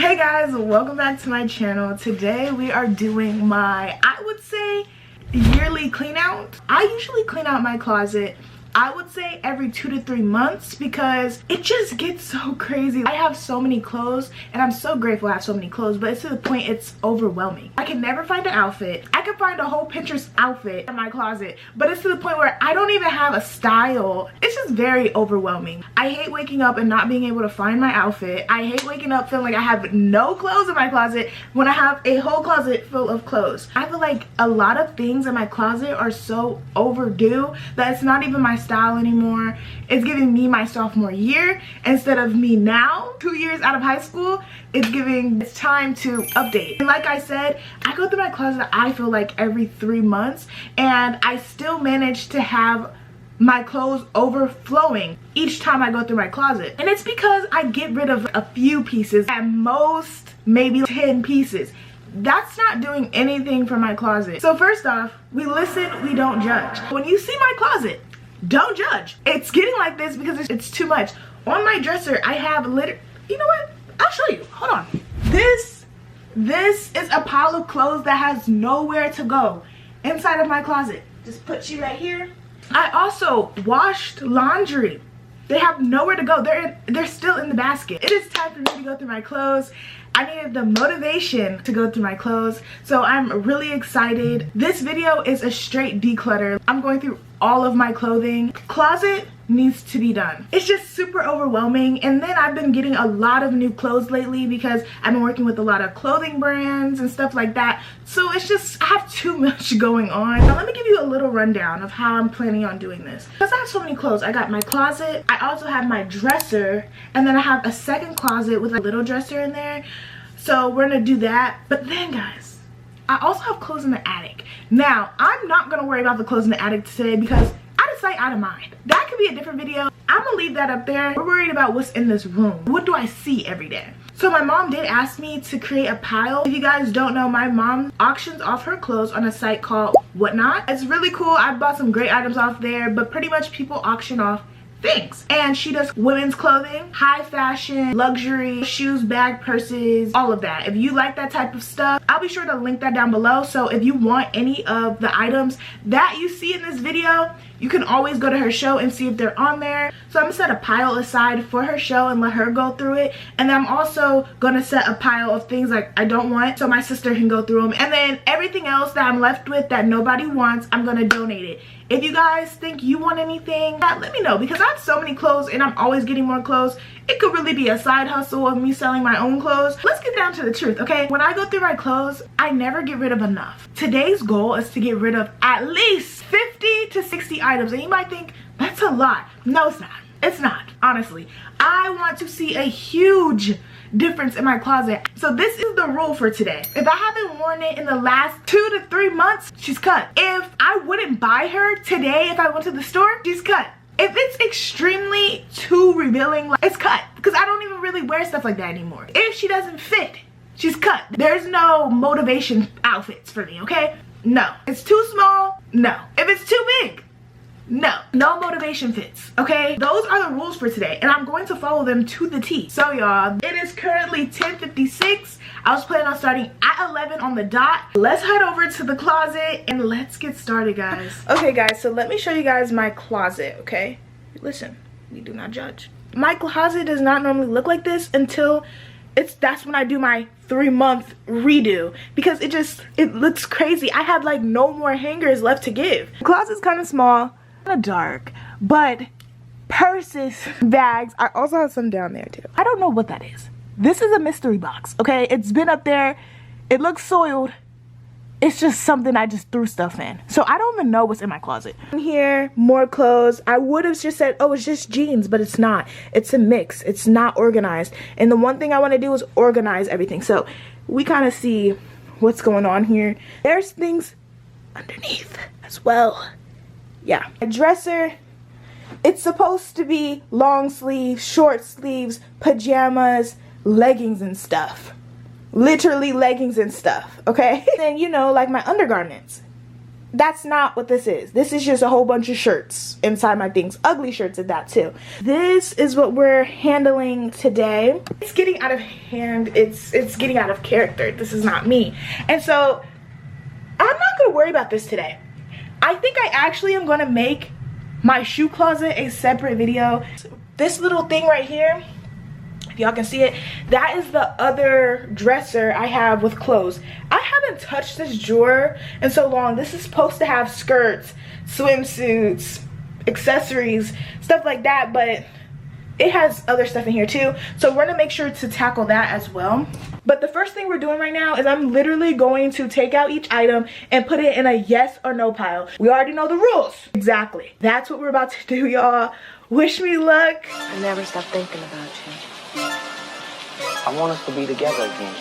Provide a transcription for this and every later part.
Hey guys, welcome back to my channel. Today we are doing my, I would say, yearly clean out. I usually clean out my closet, I would say every 2 to 3 months because it just gets so crazy. I have so many clothes and I'm so grateful I have so many clothes, but it's to the point it's overwhelming. I can never find an outfit. I can find a whole Pinterest outfit in my closet, but it's to the point where I don't even have a style. It's just very overwhelming. I hate waking up and not being able to find my outfit. I hate waking up feeling like I have no clothes in my closet when I have a whole closet full of clothes. I feel like a lot of things in my closet are so overdue that it's not even my style anymore. It's giving me my sophomore year instead of me now, 2 years out of high school. It's time to update. And like I said, I go through my closet, I feel like every 3 months, and I still manage to have my clothes overflowing each time I go through my closet. And it's because I get rid of a few pieces, at most maybe 10 pieces. That's not doing anything for my closet. So first off, we listen, we don't judge. When you see my closet, don't judge. It's getting like this because it's too much. On my dresser, I have you know what? I'll show you. Hold on. This is a pile of clothes that has nowhere to go inside of my closet. Just put you right here. I also washed laundry. They have nowhere to go. They're still in the basket. It is time for me to go through my clothes. I needed the motivation to go through my clothes, so I'm really excited. This video is a straight declutter. I'm going through all of my clothing. Closet needs to be done. It's just super overwhelming, and then I've been getting a lot of new clothes lately because I've been working with a lot of clothing brands and stuff like that. So it's just, I have too much going on. Now let me give you a little rundown of how I'm planning on doing this. Because I have so many clothes. I got my closet, I also have my dresser, and then I have a second closet with a little dresser in there. So we're gonna do that. But then guys, I also have clothes in the attic. Now, I'm not gonna worry about the clothes in the attic today because out of sight, out of mind. That could be a different video. I'm gonna leave that up there. We're worried about what's in this room. What do I see every day? So my mom did ask me to create a pile. If you guys don't know, my mom auctions off her clothes on a site called Whatnot. It's really cool. I bought some great items off there, but pretty much people auction off things. And she does women's clothing, high fashion, luxury, shoes, bag, purses, all of that. If you like that type of stuff, I'll be sure to link that down below. So if you want any of the items that you see in this video, you can always go to her show and see if they're on there. So I'm gonna set a pile aside for her show and let her go through it. And then I'm also gonna set a pile of things like I don't want, so my sister can go through them. And then everything else that I'm left with that nobody wants, I'm gonna donate it. If you guys think you want anything, let me know, because I have so many clothes and I'm always getting more clothes. It could really be a side hustle of me selling my own clothes. Let's get down to the truth, okay? When I go through my clothes, I never get rid of enough. Today's goal is to get rid of at least 50 to 60 items. And you might think, that's a lot. No, it's not. It's not, honestly. I want to see a huge difference in my closet. So this is the rule for today. If I haven't worn it in the last 2 to 3 months, she's cut. If I wouldn't buy her today if I went to the store, she's cut. If it's extremely too revealing, it's cut. Because I don't even really wear stuff like that anymore. If she doesn't fit, she's cut. There's no motivation outfits for me, okay? No. It's too small, no. If it's too big, no. No motivation fits, okay? Those are the rules for today, and I'm going to follow them to the T. So y'all, it is currently 10:56. I was planning on starting at 11 on the dot. Let's head over to the closet and let's get started, guys. Okay guys, so let me show you guys my closet, okay? Listen, we do not judge. My closet does not normally look like this until that's when I do my 3-month redo, because it looks crazy. I have like no more hangers left to give. The closet's kind of small, kind of dark, but purses, bags, I also have some down there too. I don't know what that is. This is a mystery box, okay? It's been up there. It looks soiled. It's just something I just threw stuff in. So I don't even know what's in my closet. In here, more clothes. I would have just said, oh, it's just jeans, but it's not. It's a mix. It's not organized. And the one thing I want to do is organize everything. So we kind of see what's going on here. There's things underneath as well. Yeah. A dresser. It's supposed to be long sleeves, short sleeves, pajamas, leggings and stuff. Literally leggings and stuff, okay? Then, you know, like my undergarments. that's not what this is. This is just a whole bunch of shirts inside my things. Ugly shirts at that too. This is what we're handling today. It's getting out of hand. It's getting out of character. This is not me. And so I'm not gonna worry about this today. I think I actually am gonna make my shoe closet a separate video. This little thing right here, if y'all can see it, that is the other dresser I have with clothes. I haven't touched this drawer in so long. This is supposed to have skirts, swimsuits, accessories, stuff like that, but it has other stuff in here too. So we're gonna make sure to tackle that as well. But the first thing we're doing right now is I'm literally going to take out each item and put it in a yes or no pile. We already know the rules. Exactly. That's what we're about to do, y'all. Wish me luck. I never stop thinking about you. I want us to be together again.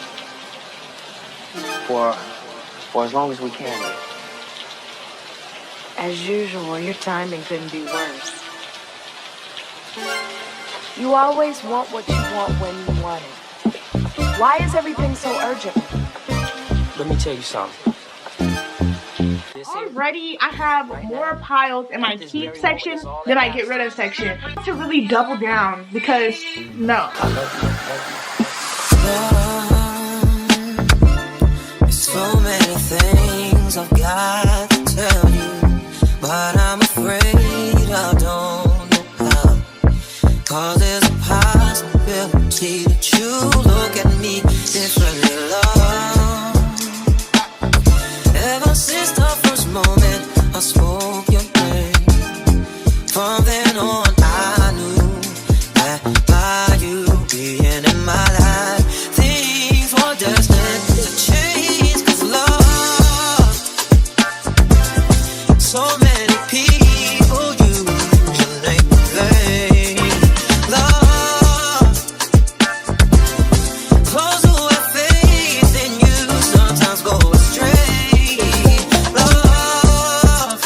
For as long as we can be. As usual, your timing couldn't be worse. You always want what you want when you want it. Why is everything so urgent? Let me tell you something. Already, I have more piles in my keep section than I get rid of section. To really double down because, no. There's so many things I've got to tell you, but I'm afraid I don't know how. 'Cause there's a possibility that you look at me differently, love. Ever since the first moment I spoke your name, from then on I knew that by you being in my life, things were destined to change. 'Cause love, so many people use your name in vain. Love, close who have faith in you sometimes go astray. Love,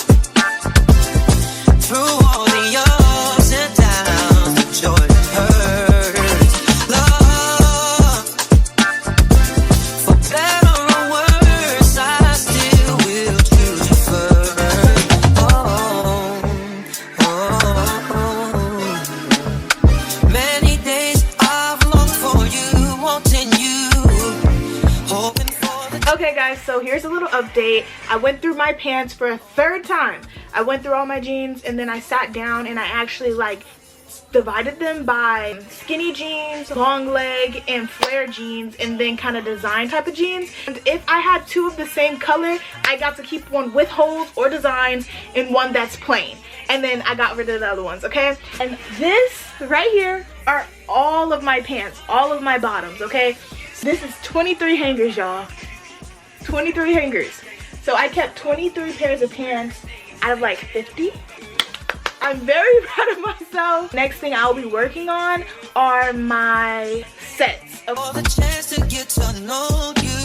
through all the ups and downs, the joy that hurts. Love, for better or worse, I still will choose you first. Many days I've longed for you, wanting you, hoping for the Okay guys, so here's a little update. I went through my pants for a third time. I went through all my jeans and then I sat down and I actually like divided them by skinny jeans, long leg, and flare jeans, and then kind of design type of jeans. And if I had two of the same color, I got to keep one with holes or designs and one that's plain. And then I got rid of the other ones, okay? And this right here are all of my pants, all of my bottoms, okay? This is 23 hangers, y'all. 23 hangers. So I kept 23 pairs of pants out of like 50. I'm very proud of myself. Next thing I'll be working on are my sets. for the chance to get to know you,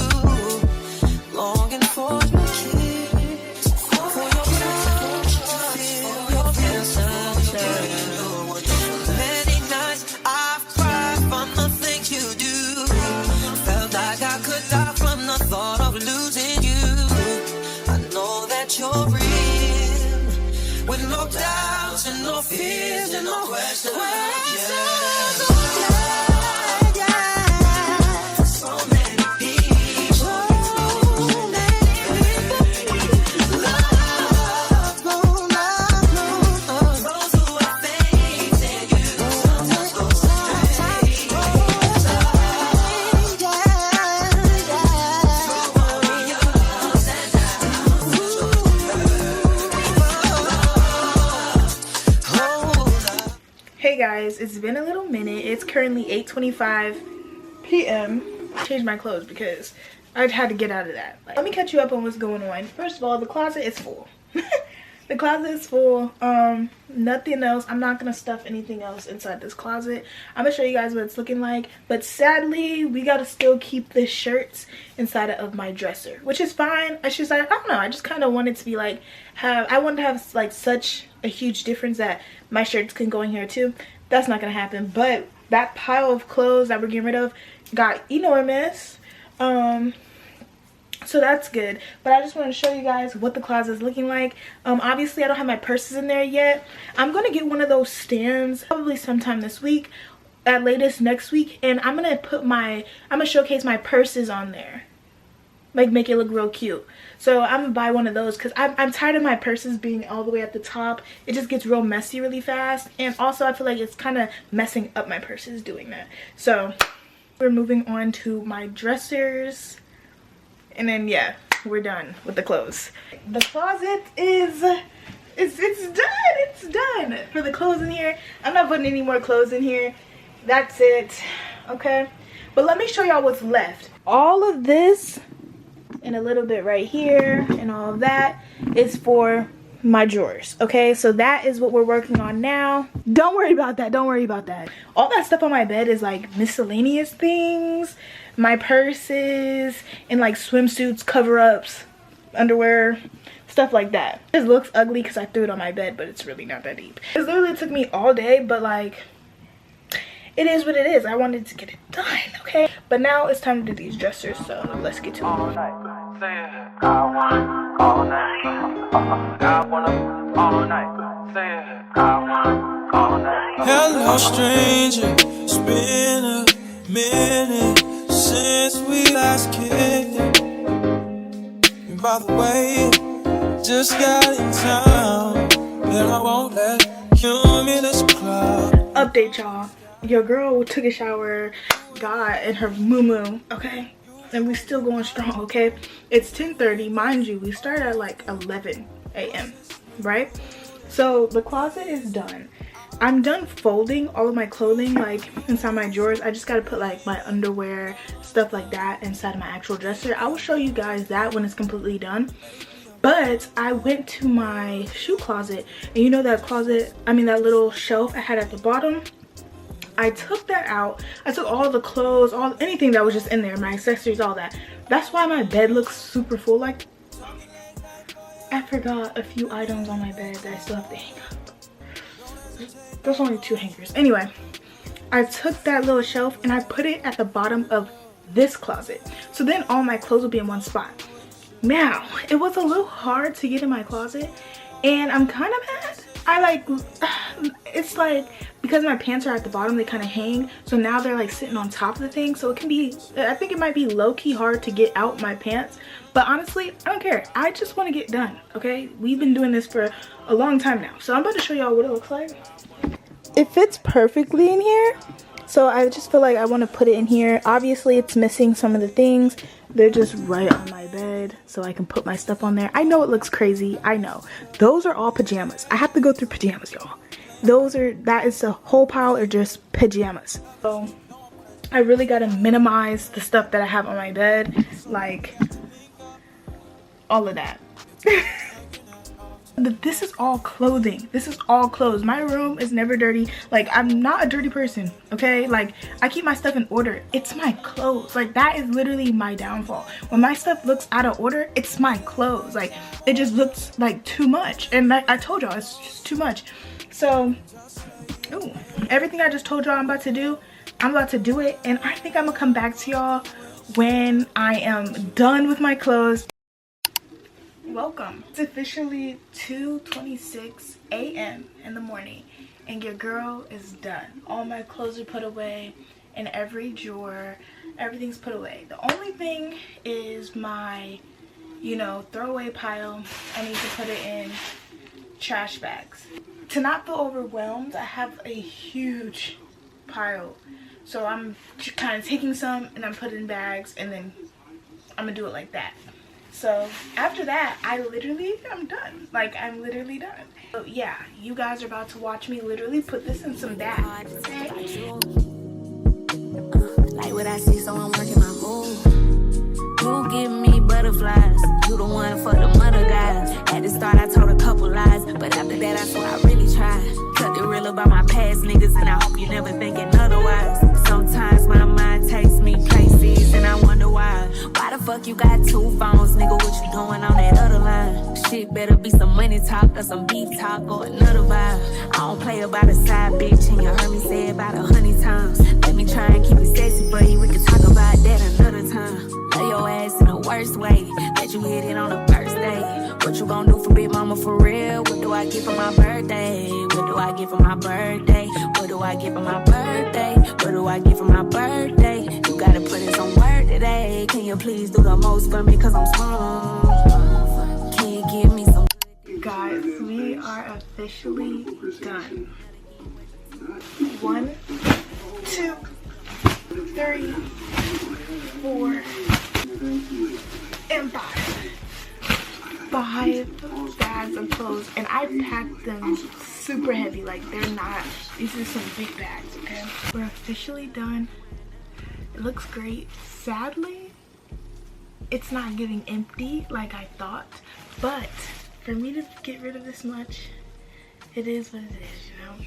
longing for your kiss, for your touch, feel your kisses. Many nights I've cried from the things you do, felt like I could die from the thought of losing you. I know that you're real, with no doubts and no fears and no questions. Hey guys, it's been a little minute. It's currently 8:25 p.m. Changed my clothes because I had to get out of that. Let me catch you up on what's going on. First of all, the closet is full. The closet is full. Nothing else. I'm not gonna stuff anything else inside this closet. I'm gonna show you guys what it's looking like, but sadly we gotta still keep the shirts inside of my dresser, which is fine. It's just like, I don't know, I just kind of wanted to be like, I wanted to have like such a huge difference that my shirts can go in here too. That's not gonna happen, but that pile of clothes that we're getting rid of got enormous. So that's good. But I just want to show you guys what the closet is looking like. Obviously I don't have my purses in there yet. I'm gonna get one of those stands probably sometime this week, at latest next week, and I'm gonna showcase my purses on there, like make it look real cute. So I'm gonna buy one of those because I'm tired of my purses being all the way at the top. It just gets real messy really fast, and also I feel like it's kind of messing up my purses doing that. So we're moving on to my dressers, and then yeah, we're done with the clothes. The closet is it's done for the clothes in here. I'm not putting any more clothes in here. That's it, okay? But let me show y'all what's left. All of this and a little bit right here and all of that is for my drawers, okay? So that is what we're working on now. Don't worry about that, don't worry about that. All that stuff on my bed is like miscellaneous things, my purses and like swimsuits, cover-ups, underwear, stuff like that. It looks ugly because I threw it on my bed, but it's really not that deep. It literally took me all day, but like, it is what it is. I wanted to get it done, okay? But now it's time to do these dressers, so let's get to it. All night, say it. I want all night. I want all night. Say it. I want all night. Hello, stranger. It's been a minute since we last kicked it. And by the way, just got in town, and I won't let you in this club. Update, y'all. Your girl took a shower, got in her moo-moo, okay? And we still going strong, okay? It's 10:30, mind you, we started at like 11 a.m., right? So the closet is done. I'm done folding all of my clothing like inside my drawers. I just gotta put like my underwear, stuff like that inside of my actual dresser. I will show you guys that when it's completely done. But I went to my shoe closet, and you know that closet, I mean that little shelf I had at the bottom? I took that out. I took all the clothes, anything that was just in there, my accessories, all that. That's why my bed looks super full. Like, I forgot a few items on my bed that I still have to hang up. There's only 2 hangers. Anyway, I took that little shelf and I put it at the bottom of this closet. So then all my clothes will be in one spot. Now, it was a little hard to get in my closet, and I'm kind of mad. It's like, because my pants are at the bottom, they kind of hang, so now they're like sitting on top of the thing, so it can be, I think it might be low-key hard to get out my pants, but honestly I don't care. I just want to get done, okay? We've been doing this for a long time now, so I'm about to show y'all what it looks like. It fits perfectly in here, so I just feel like I want to put it in here. Obviously it's missing some of the things. They're just right on my bed, so I can put my stuff on there. I know it looks crazy, I know. Those are all pajamas. I have to go through pajamas, y'all. That is the whole pile are just pajamas. So I really gotta minimize the stuff that I have on my bed, like all of that. This is all clothing. This is all clothes. My room is never dirty. Like, I'm not a dirty person, okay? Like, I keep my stuff in order. It's my clothes. Like, that is literally my downfall. When my stuff looks out of order, it's my clothes. Like, it just looks like too much. And like I told y'all, it's just too much. So, ooh, everything I just told y'all I'm about to do, I'm about to do it. And I think I'm gonna come back to y'all when I am done with my clothes. Welcome. It's officially 2:26 a.m. in the morning, and your girl is done. All my clothes are put away in every drawer. Everything's put away. The only thing is my, you know, throwaway pile. I need to put it in trash bags. To not feel overwhelmed, I have a huge pile. So I'm kind of taking some and I'm putting in bags, and then I'm gonna do it like that. So after that, I'm done. Like, I'm literally done. So yeah, you guys are about to watch me literally put this in some bags. Like what I see, so I'm working my move. You give me butterflies. You the one for the other guys. At the start, I told a couple lies, but after that, I swear I really tried. Cut the real about my past niggas, and I hope you never thinking otherwise. Sometimes my mind takes me places, and I wonder why. Why the fuck you got 2 phones, nigga? What you doing on that other line? Shit better be some money talk or some beef talk or another vibe. I don't play about a side bitch, and you heard me say it about 100 times. Let me try and keep it sexy for you. We can talk about that another time. Lay your ass in the worst way. I get for my birthday? What do I get for my birthday? What do I get for my birthday? What do I get for my birthday? You gotta put in some work today. Can you please do the most for me? Cause I'm small. Can you give me some? Guys, we are officially done. 1, 2, 3, 4, and 5. 5 bags of clothes, and I packed them super heavy. Like, they're not, these are some big bags, okay? We're officially done. It looks great. Sadly, it's not getting empty like I thought, but for me to get rid of this much, it is what it is, you know?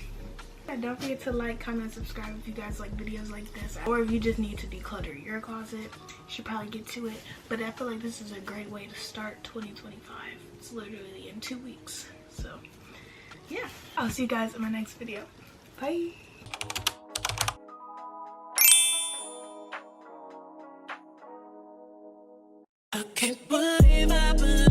And don't forget to like, comment, subscribe if you guys like videos like this, or if you just need to declutter your closet, you should probably get to it. But I feel like this is a great way to start 2025. It's literally in 2 weeks. So yeah, I'll see you guys in my next video. Bye. I can't believe I believe